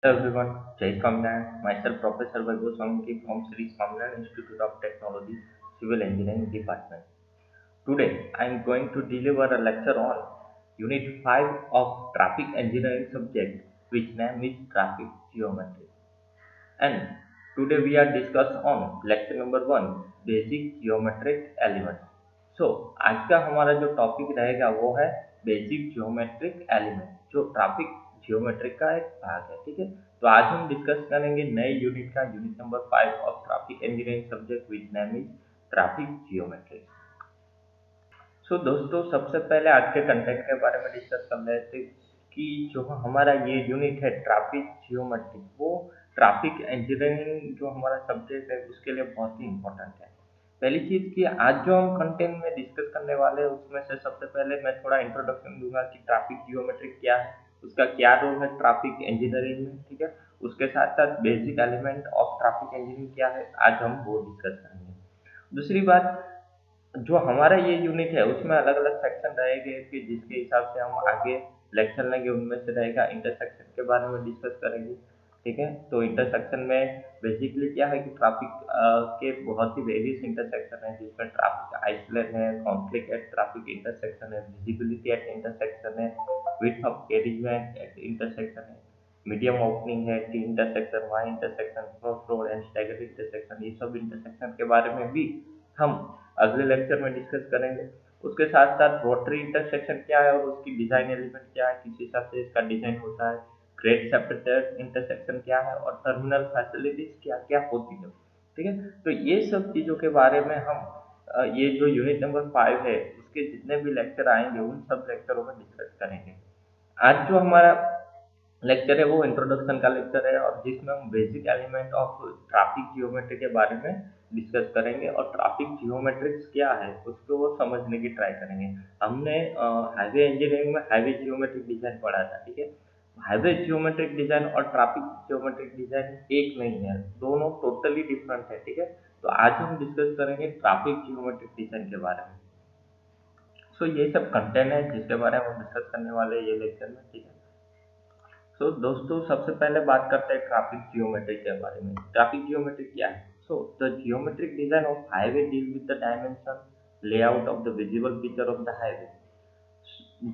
Hello everyone, Jai Swaminarayan. Myself Professor Vaibhav Swaminki from Sri Swaminarayan Institute of Technology, Civil Engineering Department. Today I am going to deliver a lecture on Unit 5 of Traffic Engineering subject, which name is Traffic Geometry. And today we are discuss on lecture number 1, Basic Geometric Elements. सो आज का हमारा जो topic रहेगा वो है basic geometric element, जो traffic geometric का एक भाग है। ठीक है, तो आज हम डिस्कस करेंगे नए यूनिट का, unit number 5 of traffic engineering subject which name is traffic geometry. So दोस्तों, सबसे पहले आज के कंटेंट के बारे में डिस्कस कर रहे थे कि जो हमारा ये यूनिट है ट्रैफिक जियोमेट्री, वो ट्रैफिक इंजीनियरिंग जो हमारा सब्जेक्ट है उसके लिए बहुत ही इंपॉर्टेंट है। पहली चीज कि आज जो हम कंटेंट में डिस्कस करने वाले हैं उसमें से सबसे पहले मैं थोड़ा इंट्रोडक्शन दूंगा कि ट्रैफिक जियोमेट्री क्या है, उसका क्या रोल है ट्रैफिक इंजीनियरिंग में। ठीक है, उसके साथ साथ basic element of traffic engineering क्या है आज हम वो डिस्कस करेंगे। दूसरी बात, जो हमारा ये यूनिट है उसमें अलग अलग सेक्शन रहेंगे कि जिसके हिसाब से हम आगे लेक्चर लेंगे। उनमें से रहेगा इंटरसेक्शन के बारे में डिस्कस करेंगे। ठीक है, तो इंटरसेक्शन में बेसिकली क्या है कि ट्रैफिक के बहुत ही वेरियस इंटरसेक्शन है, जिसमें ट्रैफिक आइसोलेट है, कॉन्फ्लिक्ट एट ट्रैफिक इंटरसेक्शन है, विजिबिलिटी एट इंटरसेक्शन है, width of carriageway at intersection है, मीडियम ओपनिंग है, T intersection, Y intersection, cross road and stagger intersection. ये सब इंटरसेक्शन के बारे में भी हम अगले लेक्चर में डिस्कस करेंगे। उसके साथ साथ रोटरी इंटरसेक्शन क्या है और उसकी डिजाइन एलिमेंट क्या है, किस हिसाब से इसका डिजाइन होता है, ग्रेड सेपरेटर इंटरसेक्शन क्या है और टर्मिनल फैसिलिटीज क्या क्या होती है। ठीक है, तो ये सब चीजों के बारे में हम ये जो यूनिट नंबर 5 है उसके जितने भी लेक्चर आएंगे उन सब लेक्चरों में डिस्कस करेंगे। आज जो हमारा लेक्चर है वो इंट्रोडक्शन का लेक्चर है और जिसमें हम basic element of traffic geometry के बारे में डिस्कस करेंगे और ट्रैफिक जियोमेट्रिक्स क्या है उसको वो समझने की ट्राई करेंगे। हमने हाईवे इंजीनियरिंग में हाईवे जियोमेट्रिक डिजाइन पढ़ा था। ठीक है, हाईवे जियोमेट्रिक डिजाइन और ट्रैफिक जियोमेट्रिक डिजाइन एक नहीं है, दोनों टोटली डिफरेंट है। ठीक है, तो आज हम डिस्कस करेंगे ट्रैफिक जियोमेट्रिक डिजाइन के बारे में। सो ये सब कंटेंट है जिसके बारे में हम डिस्कस करने वाले हैं ये लेक्चर में। ठीक है, सो दोस्तों, सबसे पहले बात करते हैं ट्रैफिक जियोमेट्री के बारे में। ट्रैफिक जियोमेट्री क्या है? So the geometric design of highway deal with the dimension layout of the visible feature of the highway.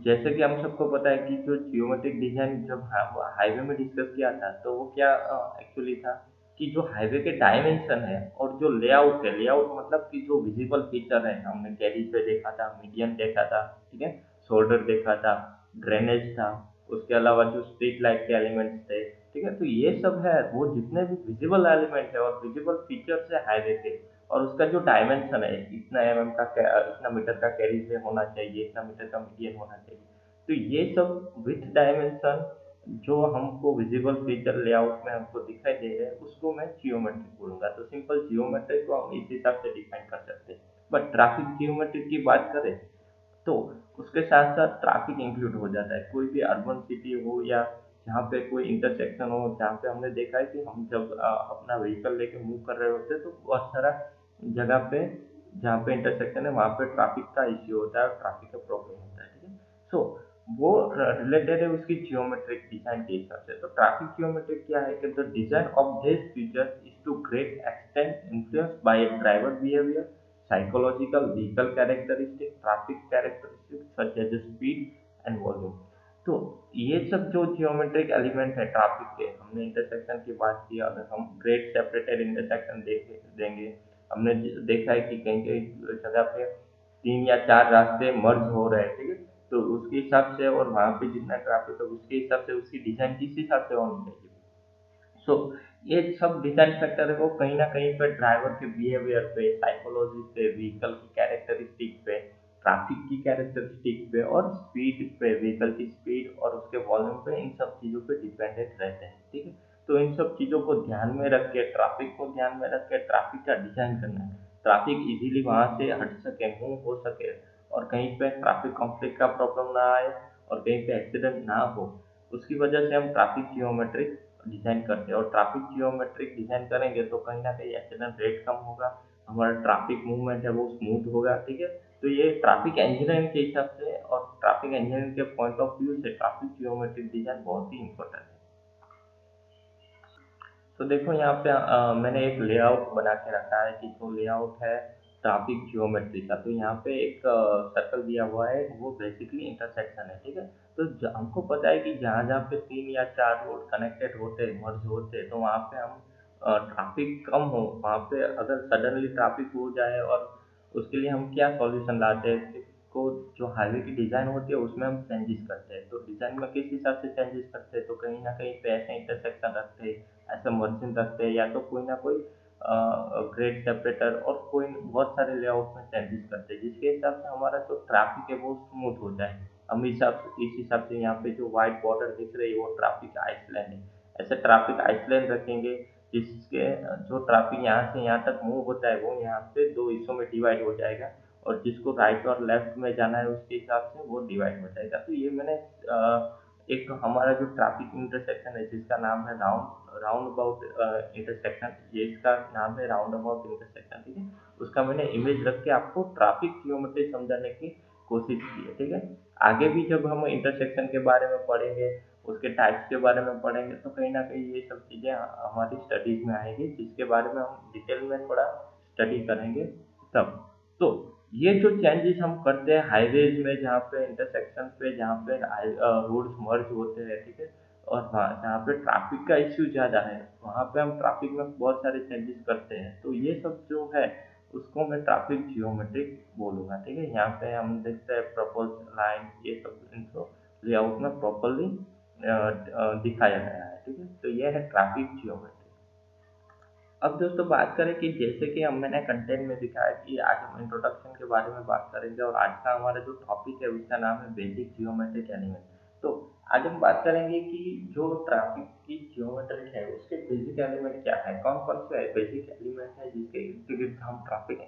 जैसे कि हम सबको पता है कि जो जियोमेट्रिक डिजाइन जब हाईवे में डिस्कस किया था तो वो क्या एक्चुअली था कि जो हाईवे के डायमेंशन है और जो लेआउट है, लेआउट मतलब कि जो विजिबल फीचर है, हमने गैरेज पे देखा था, मीडियन देखा था, ठीक है, शोल्डर देखा था, ड्रेनेज था, उसके अलावा जो स्ट्रीट लाइट के एलिमेंट्स थे। ठीक है, तो ये सब है वो जितने भी विजिबल एलिमेंट है और विजिबल फीचर्स है हाईवे के, और उसका जो डायमेंशन है, इतना इतना मीटर का कैरिज वे होना चाहिए, इतना मीटर का मीडियन होना चाहिए। तो ये सब विथ डायमेंशन जो हमको विजिबल फीचर लेआउट में हमको दिखाई दे रहे हैं उसको मैं जियोमेट्रिक बोलूंगा। तो सिंपल जियोमेट्री को हम इस हिसाब से डिफाइन कर सकते हैं। बट ट्रैफिक जियोमेट्री की बात करें तो उसके साथ साथ ट्रैफिक इंक्लूड हो जाता है। कोई भी अर्बन सिटी हो या जहाँ पे कोई इंटरसेक्शन हो, जहाँ पे हमने देखा है कि हम जब अपना व्हीकल लेके मूव कर रहे होते हैं तो बहुत सारा जगह पे जहाँ पे इंटरसेक्शन है वहाँ पे ट्रैफिक का इश्यू होता है और ट्रैफिक का प्रॉब्लम होता है। ठीक है, सो वो रिलेटेड है उसकी जियोमेट्रिक डिजाइन के हिसाब से। तो ट्रैफिक जियोमेट्रिक क्या है कि the design of this feature is to great extent influence by driver behaviour, psychological vehicle characteristic, traffic characteristics such as speed and volume। तो ये सब जो जियोमेट्रिक एलिमेंट है ट्रैफिक के, हमने इंटरसेक्शन की बात की, अगर हम ग्रेड सेपरेटेड इंटरसेक्शन देंगे, हमने देखा है कि कहीं कहीं जगह पे 3 या 4 रास्ते मर्ज हो रहे हैं। ठीक है, तो उसके हिसाब से और वहाँ पे जितना ट्रैफिक है उसके हिसाब से उसकी डिजाइन किस हिसाब से होनी चाहिए। सो ये सब डिजाइन फैक्टर है वो कहीं ना कहीं पे ड्राइवर के बिहेवियर पे, साइकोलॉजी पे, व्हीकल की कैरेक्टरिस्टिक पे, ट्रैफिक की कैरेक्टरिस्टिक पे और स्पीड पे, व्हीकल की स्पीड और उसके वॉल्यूम पे, इन सब चीजों पे डिपेंडेंट रहते हैं। ठीक है, तो इन सब चीजों को ध्यान में रख के, ट्रैफिक को ध्यान में रख के ट्रैफिक का डिजाइन करना है। ट्रैफिक इजीली वहां से हट सके, मूव हो सके और कहीं पे ट्रैफिक कॉन्फ्लिक्ट का प्रॉब्लम ना आए और कहीं पे एक्सीडेंट ना हो। उसकी वजह से हम ट्रैफिक जियोमेट्रिक डिजाइन करते हैं और ट्रैफिक जियोमेट्रिक डिजाइन करेंगे तो कहीं ना कहीं एक्सीडेंट रेट कम होगा, हमारा ट्रैफिक मूवमेंट है वो स्मूथ होगा। ठीक है, तो ये ट्रैफिक इंजीनियरिंग के हिसाब से और ट्रैफिक इंजीनियरिंग के पॉइंट ऑफ व्यू से ट्रैफिक जियोमेट्रिक डिजाइन बहुत ही इंपॉर्टेंट है। तो देखो यहाँ पे मैंने एक लेआउट बना के रखा है कि जो लेआउट है ट्रैफिक जियोमेट्री का। तो यहाँ पे एक सर्कल दिया हुआ है, वो बेसिकली इंटरसेक्शन है, ठीक है। तो हमको पता है कि जहाँ जहाँ पे 3 या 4 रोड कनेक्टेड होते मर्ज होते, तो वहाँ पे हम ट्रैफिक कम हो, वहाँ पे अगर सडनली ट्रैफिक हो जाए, और उसके लिए हम क्या सॉल्यूशन लाते हैं कि को जो हाईवे की डिज़ाइन होती है उसमें हम चेंजेस करते हैं। तो डिज़ाइन में किस हिसाब से चेंजेस करते हैं, तो कहीं ना कहीं पे ऐसे इंटरसेक्शन रखते हैं, ऐसे मर्जिंग रखते हैं, या तो कोई ना कोई ग्रेड सेपरेटर, और कोई बहुत सारे लेआउट में चेंजेस करते हैं, जिसके हिसाब से हमारा जो ट्रैफिक है वो स्मूथ हो जाए। हम इस हिसाब से यहाँ पे जो व्हाइट बॉर्डर दिख रही है वो ट्रैफिक आइसलैंड है। ऐसे ट्रैफिक आइसलैंड रखेंगे, जिसके जो ट्रैफिक यहाँ से यहाँ तक मूव होता है वो यहाँ पे 2 हिस्सों में डिवाइड हो जाएगा, और जिसको राइट और लेफ्ट में जाना है उसके हिसाब से वो डिवाइड हो जाएगा। तो ये मैंने एक हमारा जो ट्रैफिक इंटरसेक्शन है जिसका नाम है राउंड अबाउट इंटरसेक्शन, ये इसका नाम है राउंड अबाउट इंटरसेक्शन, ठीक है। उसका मैंने इमेज रख के आपको ट्रैफिक जियोमेट्री समझाने की कोशिश की है, ठीक है। आगे भी जब हम इंटरसेक्शन के बारे में पढ़ेंगे, उसके टाइप्स के बारे में पढ़ेंगे, तो कहीं ना कहीं ये सब चीज़ें हमारी स्टडीज में आएगी, जिसके बारे में हम डिटेल में थोड़ा स्टडी करेंगे तब। तो ये जो चेंजेस हम करते हैं हाईवेज में, जहाँ पे इंटरसेक्शन पे, जहाँ पे रोड्स मर्ज होते हैं, ठीक है, और हाँ जहाँ पे ट्रैफिक का इश्यू ज़्यादा है, वहाँ पे हम ट्रैफिक में बहुत सारे चेंजेस करते हैं। तो ये सब जो है उसको मैं ट्रैफिक जियोमेट्रिक बोलूँगा, ठीक है। यहाँ पे हम देखते हैं प्रपोज लाइन, ये सब इनको लेआउट में प्रॉपरली दिखाया गया है, ठीक है। तो ये है ट्रैफिक जियोमेट्री। अब दोस्तों बात करें कि जैसे कि हम मैंने कंटेंट में दिखाया कि आज हम इंट्रोडक्शन के बारे में बात करेंगे, और आज का हमारा जो टॉपिक है उसका नाम है बेसिक जियोमेट्रिक एलिमेंट। तो आज हम बात करेंगे कि जो ट्रैफिक की जियोमेट्रिक है उसके बेसिक एलिमेंट क्या है, कौन कौन से बेसिक एलिमेंट है जिसके इर्द गिर्द हम ट्रैफिक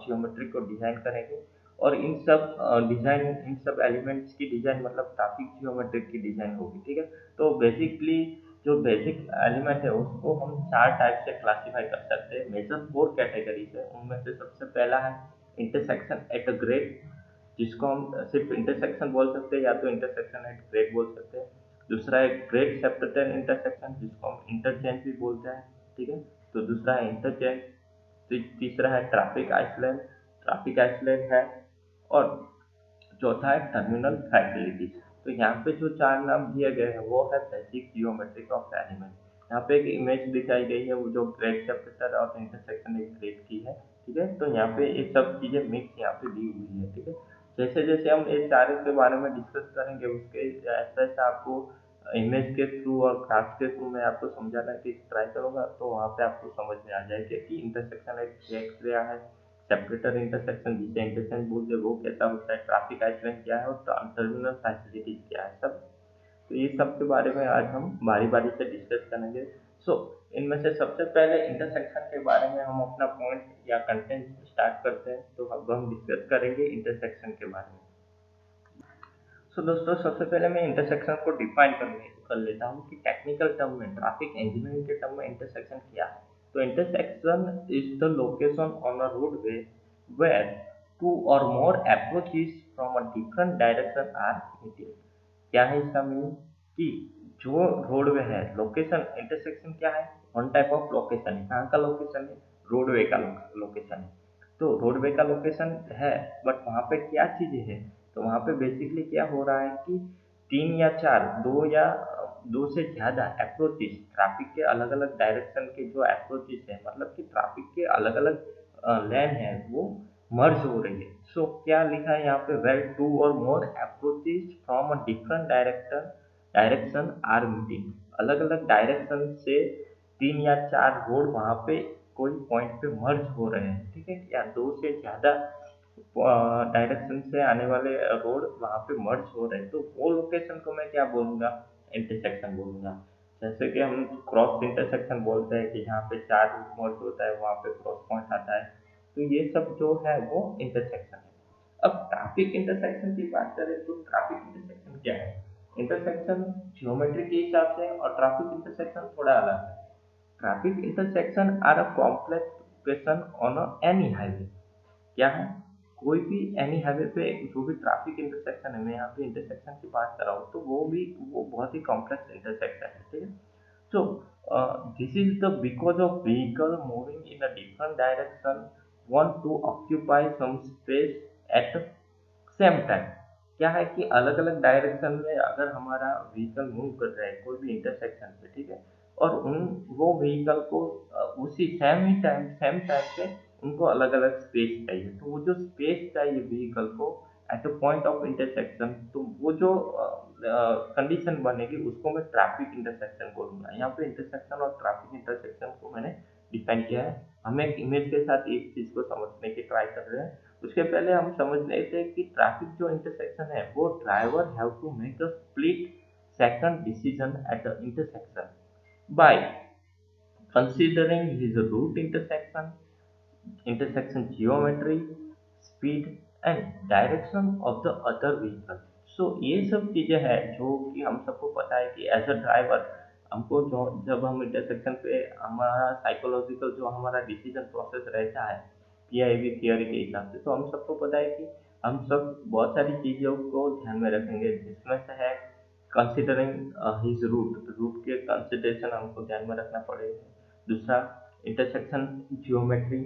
जियोमेट्री को डिजाइन करेंगे। और इन सब एलिमेंट्स की डिजाइन मतलब ट्रैफिक जियोमेट्रिक की डिजाइन होगी, ठीक है। तो बेसिकली जो बेसिक एलिमेंट है उसको हम 4 टाइप से क्लासीफाई कर सकते हैं, मेजर 4 कैटेगरी है। उनमें से सबसे पहला है इंटरसेक्शन एट अ ग्रेड, जिसको हम सिर्फ इंटरसेक्शन बोल सकते हैं, या तो इंटरसेक्शन एट ग्रेड बोल सकते हैं। दूसरा है ग्रेड सेपरेटर इंटरसेक्शन, जिसको हम इंटरचेंज भी बोलते हैं, ठीक है। तो दूसरा है इंटरचेंज। तीसरा है ट्रैफिक आइसलैंड है। और चौथा है टर्मिनल फैसिलिटीज। तो यहाँ पे जो 4 नाम दिए गए हैं वो है बेसिक जियोमेट्रिक ऑफ एलिमेंट। यहाँ पे एक इमेज दिखाई गई है, वो जो ग्रेड सेपरेटर और इंटरसेक्शन एक ग्रेड की है, ठीक है। तो यहाँ पे ये सब चीजें मिक्स यहाँ पे दी हुई है, ठीक है। जैसे जैसे हम ये सारे के बारे में डिस्कस करेंगे, उसके ऐसा ऐसा आपको इमेज के थ्रू और ग्राफ के थ्रू मैं आपको समझाने की ट्राई करूंगा, तो वहाँ पे आपको समझ में आ जाएगा कि इंटरसेक्शन एक क्या है, सेपरेटर इंटरसेक्शन जिसे इंटरसेक्शन बोलते हैं वो कैसा होता है, ट्रैफिक आइसलैंड क्या है, और टर्मिनल फैसिलिटीज क्या है, सब। तो ये सब के बारे में आज हम बारी बारी से डिस्कस करेंगे। सो इनमें से सबसे पहले इंटरसेक्शन के बारे में हम अपना पॉइंट या कंटेंट स्टार्ट करते हैं। तो अब हम डिस्कस करेंगे इंटरसेक्शन के बारे में। दोस्तों सबसे पहले मैं इंटरसेक्शन को डिफाइन कर लेता हूँ कि टेक्निकल टर्म में, ट्रैफिक इंजीनियरिंग के टर्म में इंटरसेक्शन क्या है। तो intersection is the location on a roadway where two or more approaches from a different direction are meeting. क्या है इसका मीनिंग कि जो रोडवे है, लोकेशन, इंटरसेक्शन क्या है, वन टाइप ऑफ लोकेशन है। कहाँ का लोकेशन है, रोडवे का लोकेशन है। तो रोडवे का लोकेशन है, बट वहाँ पे क्या चीजें है, तो वहाँ पे बेसिकली क्या हो रहा है कि 3 या 4, दो से ज्यादा अप्रोचेस, ट्रैफिक के अलग अलग डायरेक्शन के जो अप्रोचेस है, मतलब कि ट्रैफिक के अलग अलग लेन है, वो मर्ज हो रही है। सो क्या लिखा है यहाँ पे, where two or more approaches from a different direction are meeting. अलग अलग डायरेक्शन से 3 या 4 रोड वहाँ पे कोई पॉइंट पे मर्ज हो रहे हैं, ठीक है, या 2 से ज्यादा डायरेक्शन से आने वाले रोड वहाँ पे मर्ज हो रहे हैं, तो वो लोकेशन को मैं क्या बोलूँगा, इंटरसेक्शन बोलूँगा। जैसे कि हम क्रॉस इंटरसेक्शन बोलते हैं कि जहाँ पे 4 रूट मर्ज होता है वहाँ पे क्रॉस पॉइंट आता है। तो ये सब जो है वो इंटरसेक्शन है। अब ट्रैफिक इंटरसेक्शन की बात करें तो ट्रैफिक इंटरसेक्शन क्या है। इंटरसेक्शन ज्योमेट्री के हिसाब से और ट्रैफिक इंटरसेक्शन थोड़ा अलग है। Traffic intersection are a complex location on any highway. क्या है, कोई भी एनी हाईवे पे जो भी ट्रैफिक इंटरसेक्शन है, मैं यहाँ पे इंटरसेक्शन की बात कर रहा हूँ, तो वो बहुत ही कॉम्प्लेक्स इंटरसेक्शन है, ठीक है। तो This is the because of vehicle moving in a different direction want to occupy some space at same time. क्या है कि अलग अलग डायरेक्शन में अगर हमारा व्हीकल मूव कर रहा है कोई भी इंटरसेक्शन पे, ठीक है, और उन वो व्हीकल को उसी सेम टाइम पे उनको अलग अलग स्पेस चाहिए, तो वो जो स्पेस चाहिए व्हीकल को at a point of intersection, तो वो जो कंडीशन बनेगी उसको मैं ट्रैफिक इंटरसेक्शन बोलूंगा। यहाँ पे इंटरसेक्शन और ट्रैफिक इंटरसेक्शन को मैंने डिफाइन किया है। हम एक इमेज के साथ एक चीज को समझने की ट्राई कर रहे हैं। उसके पहले हम समझ लेते हैं कि ट्रैफिक जो इंटरसेक्शन है वो driver have to make a split second decision at the intersection by considering his route intersection geometry, speed and direction of the other vehicle। So ये सब चीजें हैं जो कि हम सबको पता है कि एज अ ड्राइवर हमको जो जब हम इंटरसेक्शन पे हमारा साइकोलॉजिकल जो हमारा डिसीजन प्रोसेस रहता है पीआईवी थियोरी के हिसाब से, तो हम सबको पता है कि हम सब बहुत सारी चीजों को ध्यान में रखेंगे, जिसमें से है कंसिडरिंग हिज रूट के कंसिडरेशन हमको ध्यान में रखना पड़ेगा। दूसरा intersection geometry,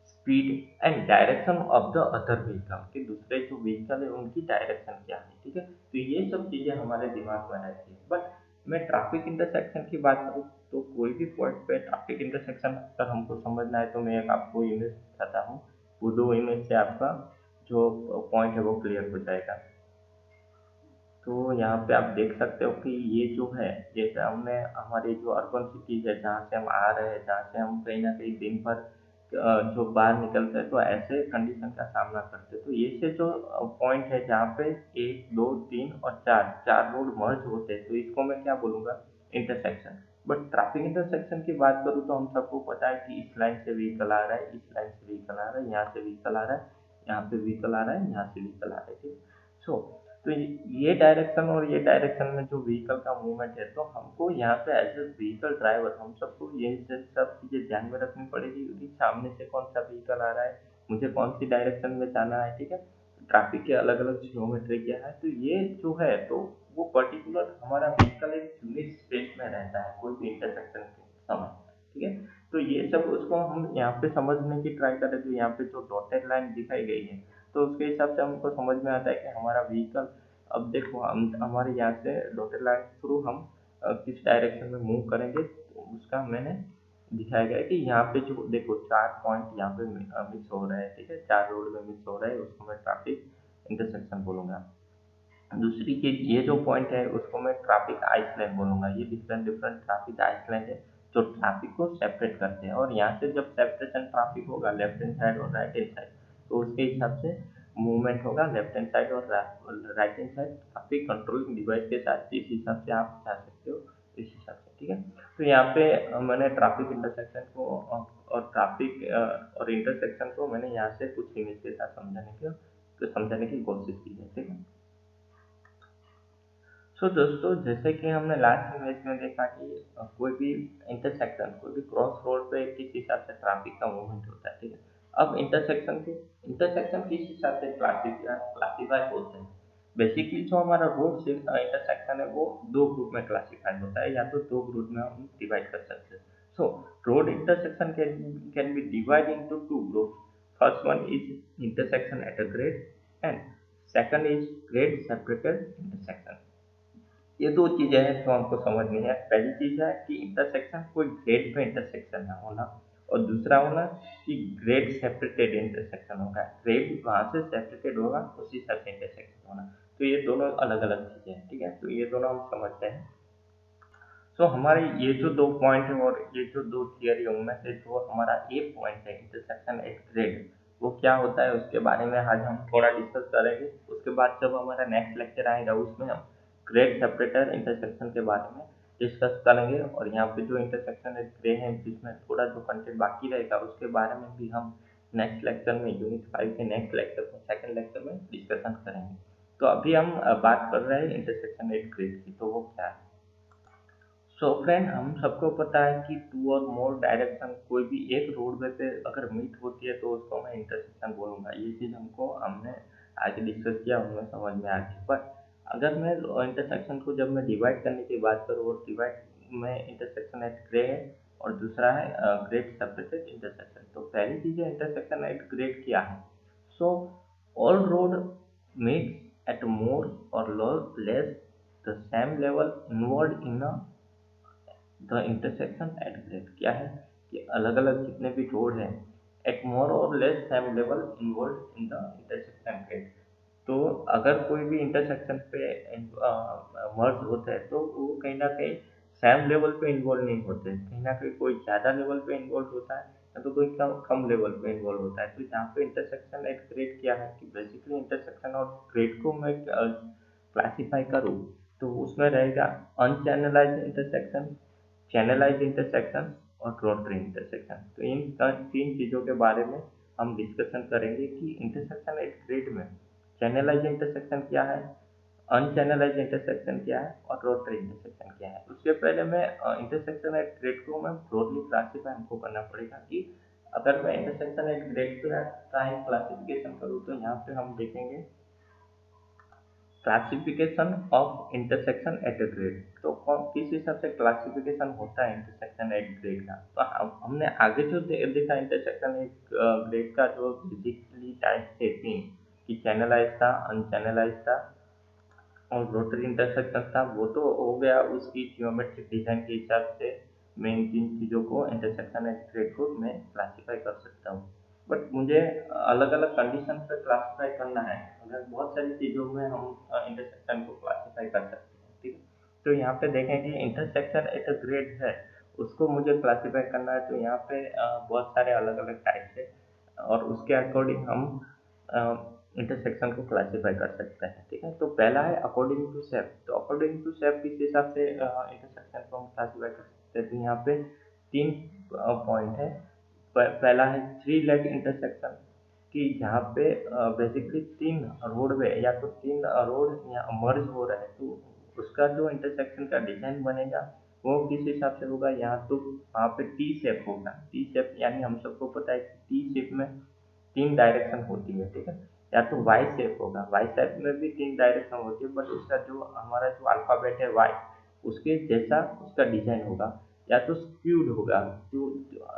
speed and direction of the other vehicle, कि दूसरे जो व्हीकल है उनकी डायरेक्शन क्या है, ठीक है। तो ये सब चीजें हमारे दिमाग में रहती है। बट मैं ट्रैफिक इंटरसेक्शन की बात करूँ तो कोई भी पॉइंट पे ट्रैफिक इंटरसेक्शन अगर हमको समझना है तो मैं एक आपको इमेज दिखाता हूँ। वो दो इमेज से आपका जो पॉइंट है वो क्लियर हो जाएगा। तो यहाँ पे आप देख सकते हो कि ये जो है, जैसे हमने हमारी जो अर्बन सिटीज है जहाँ से हम आ रहे हैं, जहाँ से हम कहीं ना कहीं दिन भर जो बाहर निकलते हैं तो ऐसे कंडीशन का सामना करते हैं। तो ये से जो पॉइंट है जहाँ पे एक दो तीन और चार चार रोड मर्ज होते हैं, तो इसको मैं क्या बोलूँगा, इंटरसेक्शन। बट ट्रैफिक इंटरसेक्शन की बात करूँ तो हम सबको पता है कि इस लाइन से व्हीकल आ रहा है, इस लाइन से व्हीकल आ रहा है, यहाँ से व्हीकल आ रहा है, यहाँ पे व्हीकल आ रहा है, यहाँ से व्हीकल आ रहा है, ठीक। सो तो ये डायरेक्शन और ये डायरेक्शन में जो व्हीकल का मूवमेंट है, तो हमको यहाँ पे एज ए व्हीकल ड्राइवर हम सबको ये सब चीजें ध्यान में रखनी पड़ेगी कि सामने से कौन सा व्हीकल आ रहा है, मुझे कौन सी डायरेक्शन में जाना है, ठीक है। ट्रैफिक के अलग अलग जियोमेट्री क्या है, तो ये जो है तो वो पर्टिकुलर हमारा व्हीकल एक यूनिक स्पेस में रहता है कोई भी इंटरसेक्शन के समय, ठीक है। तो ये सब उसको हम यहाँ पे समझने की ट्राई करें तो यहाँ पे जो डॉटेड लाइन दिखाई गई है, तो उसके हिसाब से हमको समझ में आता है कि हमारा व्हीकल, अब देखो हम हमारे यहाँ से डॉटेड लाइन थ्रू हम किस डायरेक्शन में मूव करेंगे, तो उसका मैंने दिखाया गया है कि यहाँ पे जो देखो चार पॉइंट यहाँ पे मिक्स हो रहे हैं, ठीक है, चार रोड में मिक्स हो रहे हैं, उसको मैं ट्रैफिक इंटरसेक्शन बोलूंगा। दूसरी चीज ये जो पॉइंट है उसको मैं ट्रैफिक आइसलैंड बोलूंगा। ये डिफरेंट डिफरेंट ट्रैफिक आइसलैंड है जो ट्रैफिक को सेपरेट करते हैं, और यहाँ से जब सेपरेशन ट्रैफिक होगा लेफ्ट हैंड साइड और राइट हैंड साइड, तो उसके हिसाब से मूवमेंट होगा लेफ्ट हैंड साइड और right hand side traffic controlling device के साथ, जिस हिसाब से आप जा सकते हो इस हिसाब से, ठीक है। तो यहाँ पे मैंने ट्रैफिक इंटरसेक्शन को और ट्रैफिक और इंटरसेक्शन को मैंने यहाँ से कुछ इमेज के साथ समझाने की कोशिश की है, ठीक है। दोस्तों जैसे कि हमने लास्ट इमेज में देखा कि कोई भी इंटरसेक्शन, कोई भी क्रॉस रोड पे किस हिसाब से ट्रैफिक का मूवमेंट होता है, ठीक है। अब इंटरसेक्शन किस हिसाब से क्लासीफाई होते हैं। बेसिकली जो हमारा रोड से इंटरसेक्शन है वो दो ग्रुप में क्लासीफाई होता है, या तो दो ग्रुप में हम डिवाइड कर सकते हैं। So road intersection can be divide into two groups. First one is intersection at a grade and second is grade separated intersection. ये दो चीजें हैं जो हमको समझनी है। पहली चीज है कि इंटरसेक्शन कोई ग्रेड पे इंटरसेक्शन है होना, और दूसरा होना कि ग्रेड सेपरेटेड इंटरसेक्शन होगा। ग्रेड वहां से सेपरेटेड होगा, उसी हिसाब से इंटरसेक्शन होना। तो ये दोनों अलग अलग चीजें हैं, ठीक है। तो ये दोनों हम समझते हैं। हमारे ये जो दो पॉइंट है और ये जो दो थियरी है, उनमें से जो हमारा ए पॉइंट है इंटरसेक्शन एट ग्रेड, वो क्या होता है उसके बारे में आज हम थोड़ा डिस्कस करेंगे। उसके बाद जब हमारा नेक्स्ट लेक्चर आएगा उसमें हम ग्रेड सेपरेटर इंटरसेक्शन के बारे में डिस्कस करेंगे, और यहाँ पे जो इंटरसेक्शन एट ग्रे है जिसमें थोड़ा जो कंटेंट बाकी रहेगा उसके बारे में भी हम नेक्स्ट लेक्चर में, यूनिट 5 के नेक्स्ट लेक्चर में, सेकंड लेक्चर में डिस्कशन करेंगे। तो अभी हम बात कर रहे हैं इंटरसेक्शन एट ग्रेड की, तो वो क्या है। फ्रेंड हम सबको पता है कि टू और मोर डायरेक्शन कोई भी एक रोडवे पे अगर मीट होती है तो उसको मैं इंटरसेक्शन बोलूंगा। ये चीज हमने आगे डिस्कस किया, उनमें समझ में आ गई। पर अगर मैं इंटरसेक्शन को जब मैं डिवाइड करने की बात करूँ और डिवाइड में इंटरसेक्शन एट ग्रे है और दूसरा है ग्रेड सेपरेटेड इंटरसेक्शन। तो पहली चीज है इंटरसेक्शन एट ग्रेड क्या है। So all road meets at more or less the same level involved in the intersection at grade क्या है कि अलग अलग जितने भी रोड हैं एट मोर और less same level involve in the intersection grade. तो अगर कोई भी इंटरसेक्शन पे मर्ज होते हैं तो वो कहीं ना कहीं सेम लेवल पे इन्वॉल्व नहीं होते, कहीं ना कहीं कोई ज़्यादा लेवल पे इन्वॉल्व होता है या तो कोई कम कम लेवल पे इन्वॉल्व होता है। तो यहाँ पे इंटरसेक्शन एट ग्रेड क्या है कि बेसिकली इंटरसेक्शन और ग्रेड को मैं क्लासीफाई करूँ तो उसमें रहेगा अनचैनलाइज इंटरसेक्शन, चैनलाइज इंटरसेक्शन और रोटरी इंटरसेक्शन। तो इन तीन चीज़ों के बारे में हम डिस्कशन करेंगे कि इंटरसेक्शन एट ग्रेड में चैनलाइज इंटरसेक्शन क्या है, अनचैनलाइज इंटरसेक्शन क्या है और रोटरी इंटरसेक्शन क्या है। उससे पहले मैं इंटरसेक्शन एट ग्रेड को मैं ब्रॉडली क्लासीफाई हमको करना पड़ेगा कि अगर मैं इंटरसेक्शन एट ग्रेड का एक क्लासिफिकेशन करूँ तो यहाँ पे हम देखेंगे classification of intersection at a grade. तो किस हिसाब से क्लासिफिकेशन होता है इंटरसेक्शन एट ग्रेड का। तो हमने आगे जो देखा इंटरसेक्शन एट ग्रेड का जो बेसिकली टाइप थे तीन कि चैनलाइज था, अनचैनलाइज था और रोटरी इंटरसेक्शन था, वो तो हो गया उसकी जियोमेट्रिक डिजाइन के हिसाब से। मैं इन तीन चीज़ों को इंटरसेक्शन एट ग्रेड को मैं क्लासीफाई कर सकता हूँ। बट मुझे अलग अलग कंडीशन पे क्लासीफाई करना है, अगर बहुत सारी चीज़ों में हम इंटरसेक्शन को क्लासीफाई कर सकते हैं, ठीक है। तो यहाँ पे देखें कि इंटरसेक्शन एट अ ग्रेड है उसको मुझे क्लासीफाई करना है। तो यहाँ पे बहुत सारे अलग अलग टाइप्स है और उसके अकॉर्डिंग हम इंटरसेक्शन को क्लासीफाई कर सकते हैं, ठीक है। तो पहला है अकॉर्डिंग टू शेप। तो अकॉर्डिंग टू शेप किस हिसाब से इंटरसेक्शन को हम क्लासीफाई कर सकते हैं। तो यहाँ पे तीन पॉइंट है। पहला है थ्री लेग इंटरसेक्शन कि जहाँ पे बेसिकली तीन रोडवे या तो तीन रोड या मर्ज हो रहा है तो उसका जो इंटरसेक्शन का डिजाइन बनेगा वो किस हिसाब से होगा। यहाँ तो वहाँ पे टी शेप होगा। टी शेप यानी हम सबको पता है कि टी शेप में तीन डायरेक्शन होती है, ठीक है। या तो वाई शेप होगा, वाई शेप में भी तीन डायरेक्शन होती है बट उसका जो हमारा जो अल्फाबेट है वाई उसके जैसा उसका डिजाइन होगा। या तो स्क्यूड होगा, जो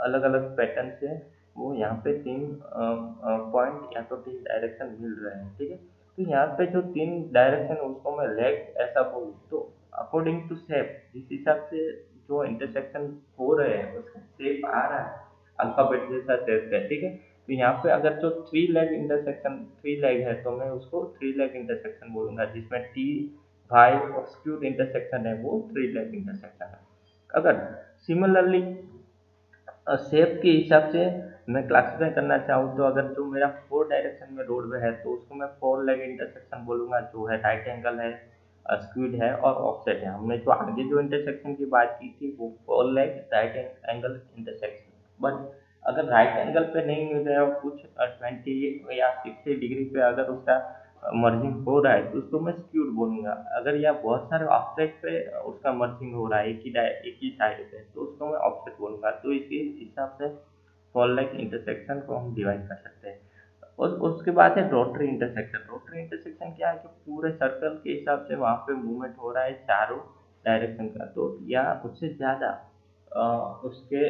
अलग अलग पैटर्न से वो यहाँ पे तीन पॉइंट या तो तीन डायरेक्शन मिल रहे हैं, ठीक है। तो यहाँ पे जो तीन डायरेक्शन उसको मैं लेग ऐसा बोलूँ तो अकॉर्डिंग टू शेप जिस हिसाब से जो इंटरसेक्शन हो रहे हैं उसका शेप आ रहा है अल्फाबेट जैसा शेप है, ठीक है। तो यहाँ पे अगर जो three leg intersection three leg है तो मैं उसको थ्री लेग इंटरसेक्शन बोलूंगा, जिसमें टी वाई और स्क्यूड इंटरसेक्शन है वो थ्री लेग इंटरसेक्शन है। अगर सिमिलरली शेप के हिसाब से मैं क्लासीफाई करना चाहूँ तो अगर जो मेरा फोर डायरेक्शन में रोड है तो उसको मैं फोर लेग इंटरसेक्शन बोलूंगा, जो है राइट एंगल है, स्क्यूड है और ऑफसेट है। हमने जो आगे जो इंटरसेक्शन की बात की थी वो four leg right angle intersection. But अगर राइट एंगल पे नहीं मिल रहा है और कुछ 20 या 60 डिग्री पे अगर उसका मर्जिंग हो रहा है तो उसको मैं स्क्यूड बोलूंगा। अगर या बहुत सारे ऑफसेट पे उसका मर्जिंग हो रहा है एक ही साइड पे तो उसको मैं ऑफसेट बोलूंगा। तो इसी हिसाब से फॉल लाइक इंटरसेक्शन को हम डिवाइड कर सकते हैं। और उसके बाद है रोटरी इंटरसेक्शन। रोटरी इंटरसेक्शन क्या है कि पूरे सर्कल के हिसाब से वहाँ पे मूवमेंट हो रहा है चारों डायरेक्शन का तो या उससे ज़्यादा उसके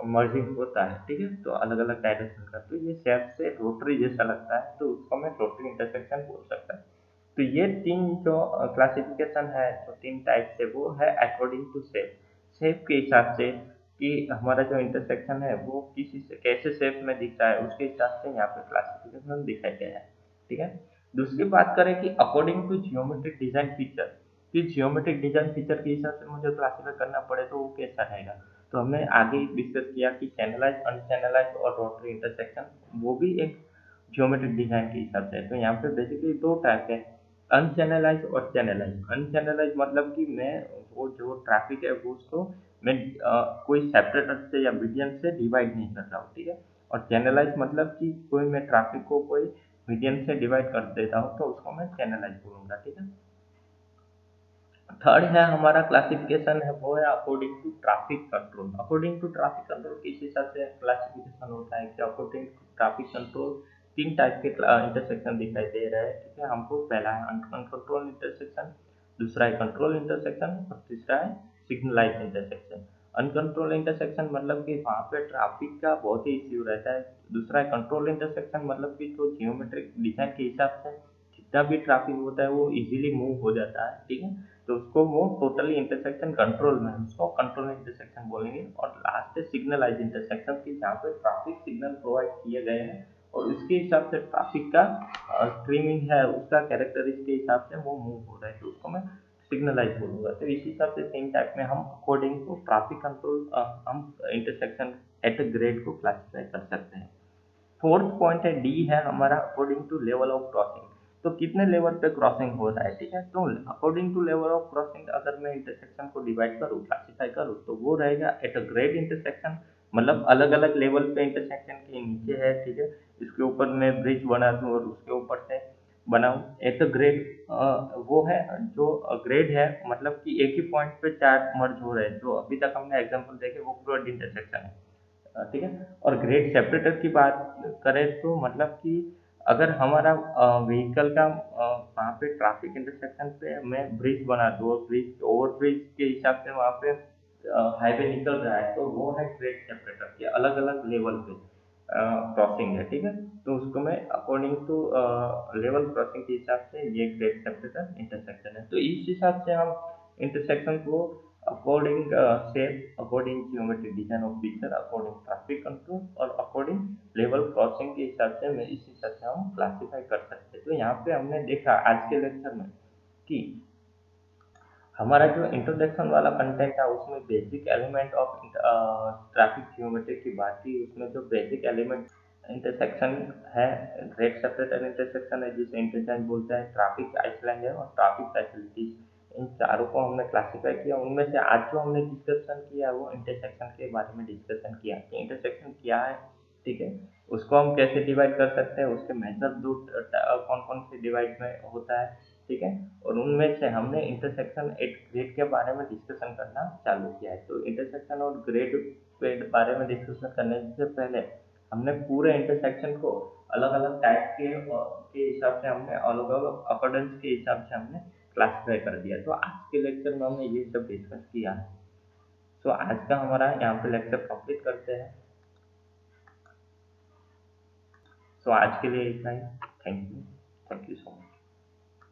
मर्जिंग होता है, ठीक है। तो अलग अलग डायरेक्शन का तो ये शेप से रोटरी जैसा लगता है तो उसको मैं रोटरी इंटरसेक्शन बोल सकता हूँ। तो ये तीन जो क्लासिफिकेशन है जो तीन टाइप से वो है अकॉर्डिंग टू शेप। शेप के हिसाब से कि हमारा जो इंटरसेक्शन है वो किसी से कैसे शेप में दिख रहा है उसके हिसाब से यहाँ पे क्लासिफिकेशन दिखाई गया है, ठीक है। दूसरी बात करें कि according to geometric design feature कि जियोमेट्रिक डिजाइन फीचर के हिसाब से मुझे क्लासीफाई करना पड़े तो वो कैसा रहेगा। तो हमने आगे ही डिस्कस किया कि चैनलाइज अनचैनलाइज और रोटरी इंटरसेक्शन वो भी एक जियोमेट्रिक डिजाइन के हिसाब से है। तो यहाँ पे बेसिकली दो टाइप है, अनचैनलाइज और चैनलाइज। अनचैनलाइज मतलब कि मैं वो जो ट्रैफिक है वो उसको मैं कोई सेपरेटर से या मीडियम से डिवाइड नहीं कर रहा हूँ, ठीक है। और चैनलाइज मतलब कि कोई मैं ट्रैफिक को कोई मीडियम से डिवाइड कर देता हूँ तो उसको मैं चैनलाइज बोलूंगा, ठीक है। थर्ड है हमारा क्लासिफिकेशन है वो है according to traffic control. According to traffic control किस हिसाब से क्लासिफिकेशन होता है कि अकॉर्डिंग टू ट्रैफिक कंट्रोल तीन टाइप के इंटरसेक्शन दिखाई दे रहे हैं, ठीक है। हमको पहला है अनकंट्रोल इंटरसेक्शन, दूसरा है कंट्रोल इंटरसेक्शन और तीसरा है सिग्नलाइज इंटरसेक्शन। अनकंट्रोल इंटरसेक्शन मतलब कि वहाँ पे ट्रैफिक का बहुत ही इश्यू रहता है। दूसरा है कंट्रोल इंटरसेक्शन, मतलब कि जो जियोमेट्रिक डिजाइन के हिसाब से जितना भी ट्रैफिक होता है वो इजीली मूव हो जाता है, ठीक है, तो उसको वो टोटली इंटरसेक्शन कंट्रोल में है, उसको कंट्रोल इंटरसेक्शन बोलेंगे। और लास्ट है सिग्नलाइज इंटरसेक्शन की, जहाँ पे ट्रैफिक सिग्नल प्रोवाइड किए गए हैं और उसके हिसाब से ट्रैफिक का स्ट्रीमिंग है, उसका कैरेक्टरिस्टिक के हिसाब से वो मूव हो रहा है, तो उसको मैं सिग्नलाइज बोलूंगा। तो इस हिसाब से सेम टाइप में हम अकॉर्डिंग टू ट्रैफिक कंट्रोल हम इंटरसेक्शन एट ग्रेड को क्लासिफाई कर सकते हैं। फोर्थ पॉइंट है डी है हमारा according to level of crossing. तो कितने लेवल पे क्रॉसिंग हो रहा है, ठीक है, तो according to level of crossing अगर मैं इंटरसेक्शन को डिवाइड करूँ, क्लासिफाई करूँ, तो वो रहेगा एट अ ग्रेड इंटरसेक्शन, मतलब अलग अलग लेवल पे इंटरसेक्शन के नीचे है, ठीक है, इसके ऊपर मैं ब्रिज बना दूँ और उसके ऊपर से बनाऊँ एट अ ग्रेड। वो है जो ग्रेड है, मतलब कि एक ही पॉइंट पे चार मर्ज हो रहे हैं, जो अभी तक हमने एग्जाम्पल देखे वो ग्रेड इंटरसेक्शन है, ठीक है। और ग्रेड सेपरेटर की बात करें तो मतलब कि अगर हमारा व्हीकल का वहाँ पे ट्रैफिक इंटरसेक्शन पे मैं ब्रिज बना दूँ और ब्रिज ओवर ब्रिज के हिसाब से वहाँ पे हाईवे निकल रहा है, तो वो है ग्रेड सेपरेटर के अलग अलग लेवल पे क्रॉसिंग है, ठीक है, तो उसको मैं अकॉर्डिंग टू लेवल क्रॉसिंग के हिसाब से ये ग्रेड सेपरेटर इंटरसेक्शन है। तो इस हिसाब से हम इंटरसेक्शन को according shape, according geometric design of picture, according traffic control और अकॉर्डिंग लेवल क्रॉसिंग के हिसाब से मैं इस हिसाब से हम क्लासीफाई कर सकते हैं। तो यहाँ पे हमने देखा आज के लेक्चर में कि हमारा जो इंट्रोडक्शन वाला कंटेंट था उसमें basic element of traffic geometry की बात की। उसमें जो बेसिक एलिमेंट इंटरसेक्शन है, ग्रेड सेपरेटर इंटरसेक्शन है जिसे इंटरचेंज बोलते हैं, ट्रैफिक आइसलैंड है और ट्रैफिक फैसिलिटीज, इन चारों को हमने क्लासिफाई किया। उनमें से आज जो हमने डिस्कशन किया वो इंटरसेक्शन के बारे में डिस्कशन किया कि इंटरसेक्शन क्या है, ठीक है, उसको हम कैसे डिवाइड कर सकते हैं, उसके मेथड दो कौन कौन से डिवाइड में होता है, ठीक है, और उनमें से हमने इंटरसेक्शन एट ग्रेड के बारे में डिस्कशन करना चालू किया है। तो इंटरसेक्शन और ग्रेड के बारे में डिस्कशन करने से पहले हमने पूरे इंटरसेक्शन को अलग अलग टाइप के हिसाब से हमने अलग अलग अकॉर्डेंस के हिसाब से हमने क्लासिफाई कर दिया। तो आज के लेक्चर में हमने ये सब डिस्कस किया है। तो आज का हमारा यहाँ पे लेक्चर कंप्लीट करते हैं। तो आज के लिए इतना ही। Thank you so much.